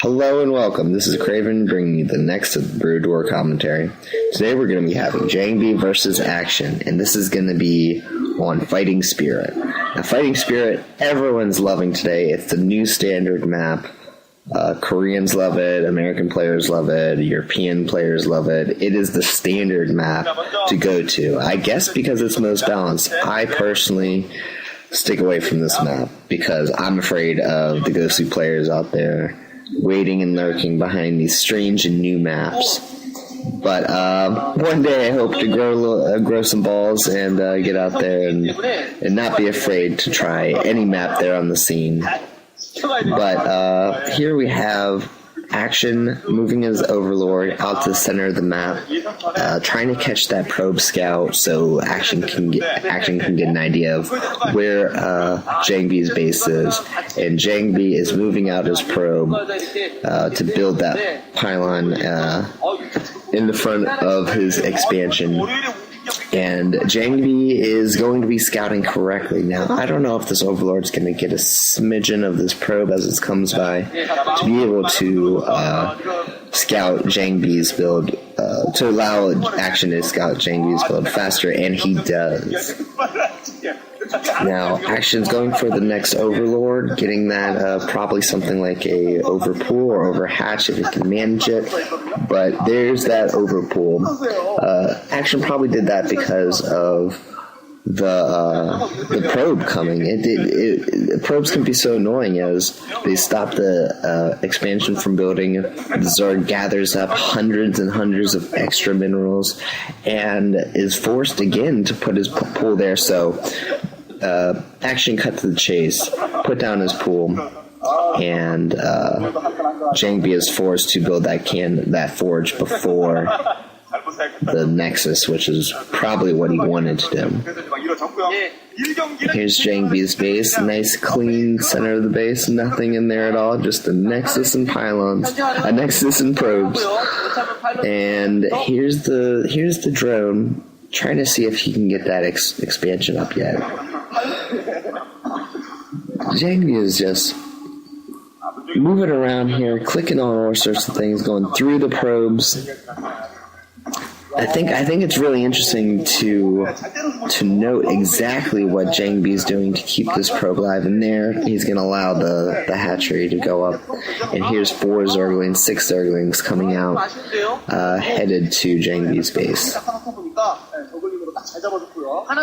Hello and welcome. This is Craven bringing you the next Broodwar commentary. Today we're going to be having Jangbi versus Action, and this is going to be on Fighting Spirit. Now, Fighting Spirit, everyone's loving today. It's the new standard map. Koreans love it, American players love it, European players love it. It is the standard map to go to. I guess because it's most balanced. I personally stick away from this map because I'm afraid of the ghostly players out there waiting and lurking behind these strange and new maps. But one day I hope to grow some balls and get out there and not be afraid to try any map there on the scene. But here we have Action moving his Overlord out to the center of the map, trying to catch that probe scout so Action can get an idea of where Jangbi's base is. And Jangbi is moving out his probe to build that pylon in the front of his expansion. And Jangbi is going to be scouting correctly. Now, I don't know if this Overlord's going to get a smidgen of this probe as it comes by to be able to scout Jangbi's build, to allow Action to scout Jangbi's build faster, and he does. Now, Action's going for the next Overlord, getting that probably something like a Overpool or Overhatch if he can manage it. But there's that Overpool. Action probably did that because of the probe coming. Probes can be so annoying as they stop the expansion from building. The Zerg gathers up hundreds and hundreds of extra minerals and is forced again to put his pool there. So Action cut to the chase, put down his pool, and Jangbi is forced to build that forge before the Nexus, which is probably what he wanted to do. Here's Jangbi's base, nice clean center of the base, nothing in there at all, just a Nexus and pylons, a Nexus and probes. And here's the drone, trying to see if he can get that expansion up yet. Jangbi is just moving around here, clicking on all sorts of things, going through the probes. I think it's really interesting to note exactly what Jangbi's doing to keep this probe alive. And there, he's going to allow the hatchery to go up. And here's 4 Zerglings, 6 Zerglings coming out, headed to Jangbi's base.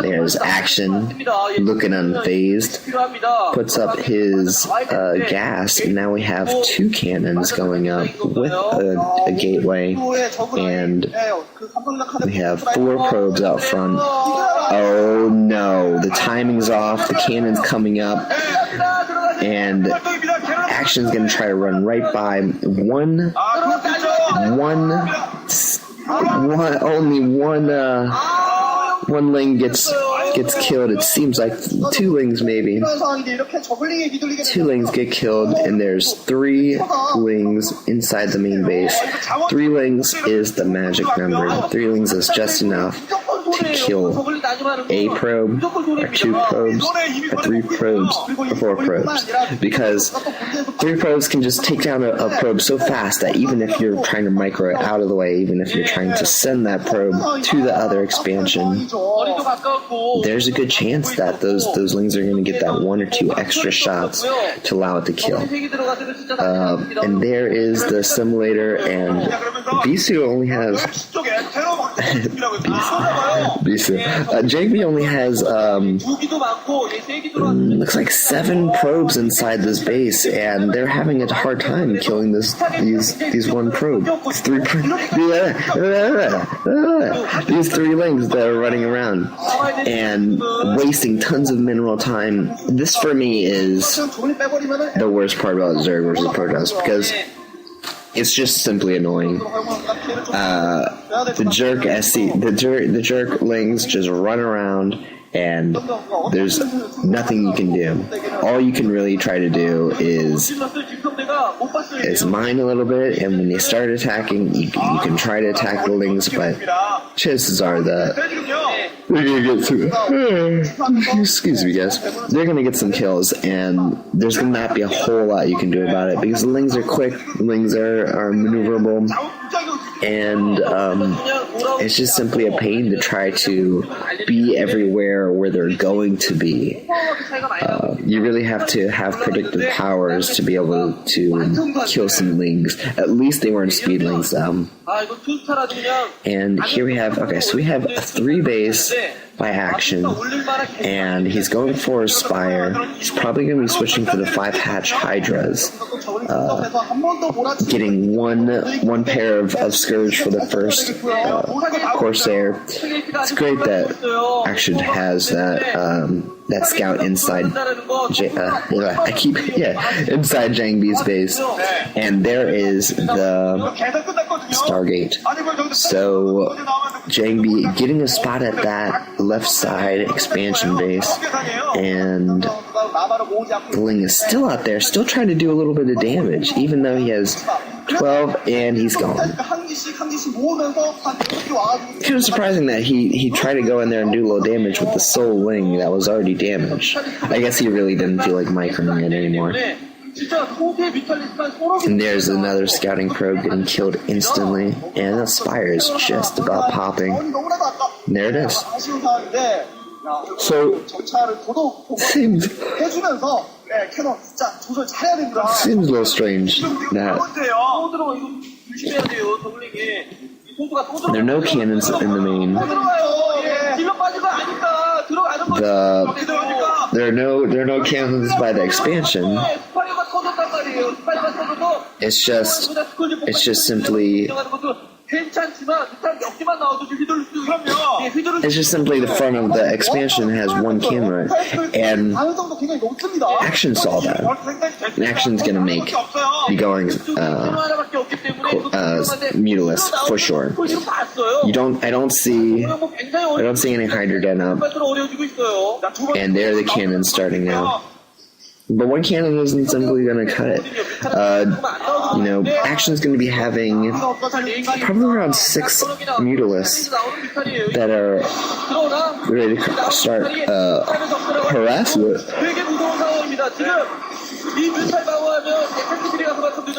There's Action, looking unfazed, puts up his gas, and now we have 2 cannons going up with a gateway, and we have 4 probes out front. Oh no, the timing's off, the cannon's coming up, and Action's going to try to run right by one Ling gets killed. It seems like 2 Lings maybe. 2 Lings get killed, and there's 3 Lings inside the main base. 3 Lings is the magic number. 3 Lings is just enough to kill a probe, or 2 probes, or 3 probes, or 4 probes. Because 3 probes can just take down a probe so fast that even if you're trying to micro it out of the way, even if you're trying to send that probe to the other expansion, there's a good chance that those Lings are going to get that 1 or 2 extra shots to allow it to kill. And there is the simulator, and Bisu only has Jangbi only has looks like 7 probes inside this base, and they're having a hard time killing these 1 probe. These 3 Lings that are running around and wasting tons of mineral time. This for me is the worst part about Zerg versus Protoss, because it's just simply annoying. The jerk Lings just run around, and there's nothing you can do. All you can really try to do is mine a little bit, and when you start attacking, you can try to attack the Lings, but chances are that They're gonna get some. Excuse me, guys. They're gonna get some kills, and there's gonna not be a whole lot you can do about it because the Lings are quick, the Lings are maneuverable, and it's just simply a pain to try to be everywhere where they're going to be. You really have to have predictive powers to be able to kill some Lings. At least they weren't speedlings, and here we have, okay, so we have a 3 base by Action, and he's going for a Spire. He's probably going to be switching for the 5-hatch Hydras, getting one pair of Scourge for the first Corsair. It's great that Action has that scout inside inside Jangbi's base, and there is the Stargate. So Jangbi getting a spot at that left side expansion base, and the Ling is still out there, still trying to do a little bit of damage, even though he has 12 and he's gone. Kind of surprising that he tried to go in there and do a little damage with the Soul Ling that was already damaged. I guess he really didn't feel like microing it anymore. And there's another scouting probe getting killed instantly, and the Spire is just about popping. And there it is. So, seems a little strange that there are no cannons in the main. There are no cannons by the expansion. It's just simply the front of the expansion has one cannon, and Action saw that. And Action's gonna be going Mutilus for sure. I don't see any Hydra Den up, and there the cannons starting now. But one cannon isn't simply going to cut it. Action's going to be having probably around 6 Mutilus that are ready to start harass with.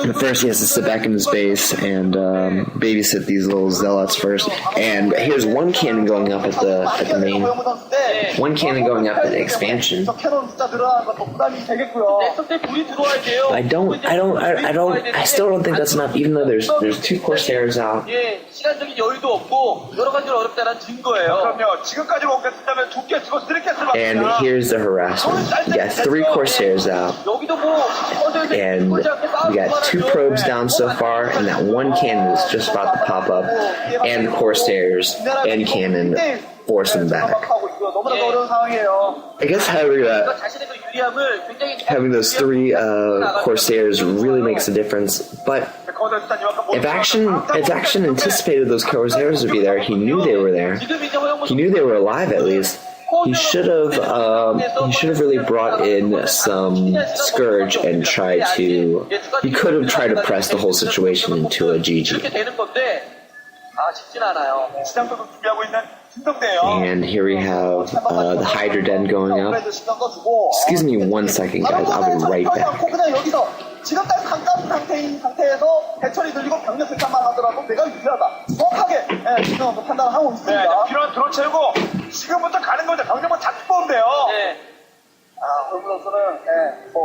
But first, he has to sit back in his base and babysit these little zealots first. And here's one cannon going up at the main. One cannon going up at the expansion. I still don't think that's enough, even though there's 2 Corsairs out. And here's the harassment. You got 3 Corsairs out. And we got 2 probes down so far, and that one cannon is just about to pop up, and the Corsairs and cannon force them back. I guess having those 3 Corsairs really makes a difference, but if Action anticipated those Corsairs would be there, he knew they were there. He knew they were alive at least. He should have really brought in some Scourge and tried to. He could have tried to press the whole situation into a GG. And here we have the Hydra Den going up. Excuse me 1 second, guys. I'll be right back. 지금 딱 잠깐 상태인 상태에서 대처리 들리고 병력 생산만 하더라도 내가 유리하다. 정확하게 지금 판단을 하고 있습니다. 필요한 드론 채우고 지금부터 가는 거죠. 병력은 잡기 뽑으면 네. 홀브로서는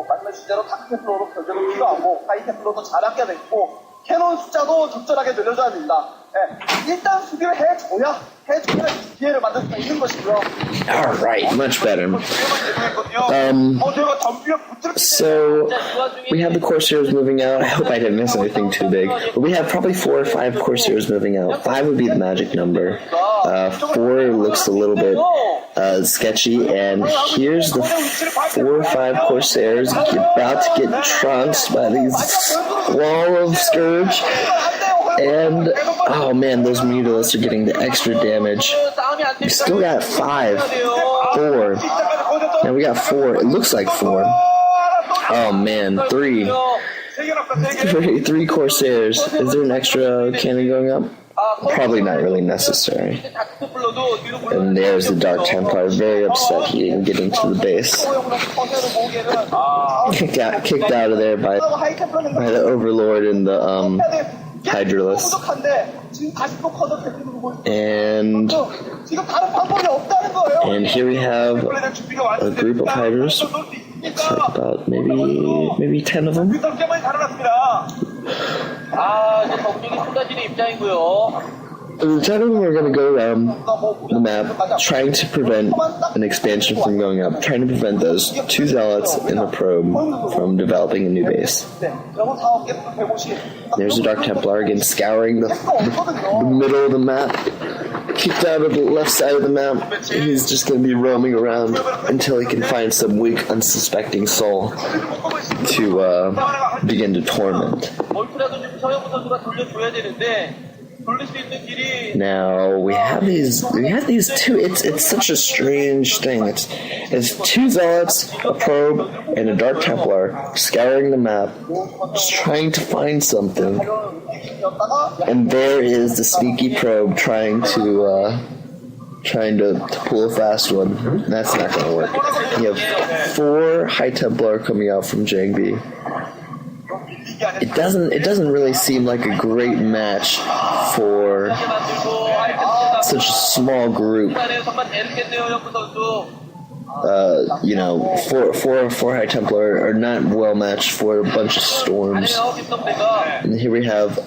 말씀하신 대로 다크템플러로 병력을 필요하고 하이템플러도 잘 아껴야 되고 캐논 숫자도 적절하게 늘려줘야 됩니다. 일단 수비를 해줘야 기회를 만들 수 있는 것이고요. All right, much better. So we have the Corsairs moving out. I hope I didn't miss anything too big. But we have probably 4 or 5 Corsairs moving out. 5 would be the magic number. 4 looks a little bit sketchy. And here's the 4 or 5 Corsairs about to get trounced by these wall of Scourge. And, oh man, those Mutilus are getting the extra damage. We still got 5, 4. Now we got 4. It looks like 4. Oh man, 3 Corsairs. Is there an extra cannon going up? probably not really necessary. And there's the Dark Templar, very upset he didn't get into the base. Kicked out of there by the Overlord and the Hydralisk. And here we have a group of Hydras. Looks like about maybe 10 of them. The 10 of them are going to go around the map, trying to prevent an expansion from going up, trying to prevent those 2 zealots in the probe from developing a new base. There's the Dark Templar again, scouring the middle of the map. Kicked out of the left side of the map. He's just going to be roaming around until he can find some weak, unsuspecting soul to begin to torment. Now we have these two. It's such a strange thing. It's 2 zealots, a probe, and a Dark Templar scouring the map, just trying to find something. And there is the sneaky probe trying to pull a fast one. That's not going to work. You have 4 High Templar coming out from Jangbi. It doesn't really seem like a great match for such a small group. Four High Templar are not well matched for a bunch of storms. And here we have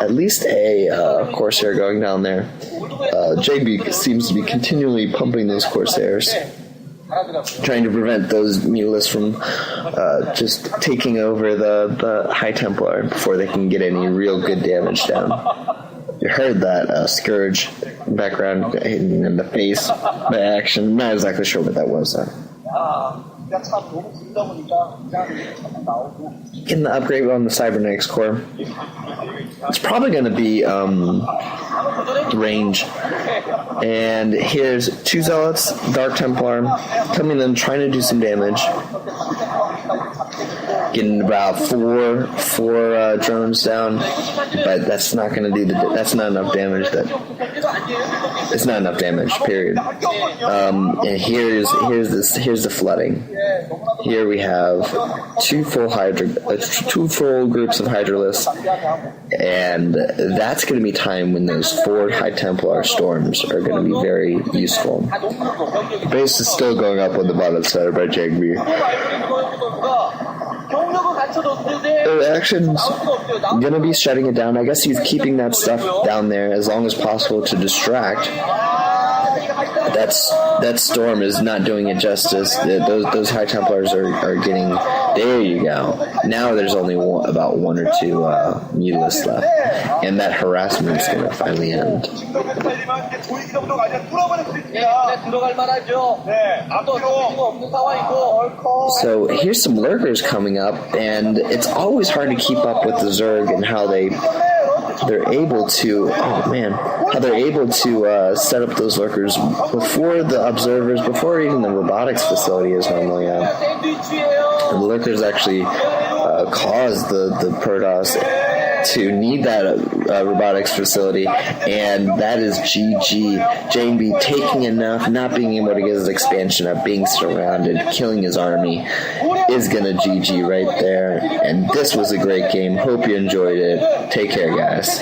at least a Corsair going down there. JB seems to be continually pumping those Corsairs, trying to prevent those Mulists from just taking over the High Templar before they can get any real good damage down. You heard that Scourge background in the face by action. I'm not exactly sure what that was. Getting the upgrade on the Cybernetics core. It's probably going to be range. And here's 2 Zealots, Dark Templar, coming in, trying to do some damage. Getting about four drones down, but that's not going to do that's not enough damage. It's not enough damage. Period. And here's the flooding. Here we have 2 full groups of Hydralisks, and that's going to be time when those 4 High Templar storms are going to be very useful. The base is still going up on the bottom side by Jangbi. Action's gonna be shutting it down. I guess he's keeping that stuff down there as long as possible to distract. That storm is not doing it justice. Those High Templars are getting. There you go. Now there's only about 1 or 2 Mutalisks left, and that harassment is gonna finally end. So here's some lurkers coming up, and it's always hard to keep up with the Zerg and how they're able to set up those lurkers before the observers, before even the robotics facility is normally up. And the lurkers actually cause the Protoss to need that robotics facility, and that is GG. Jangbi taking enough, not being able to get his expansion up, being surrounded, killing his army, is gonna GG right there. And this was a great game. Hope you enjoyed it. Take care, guys.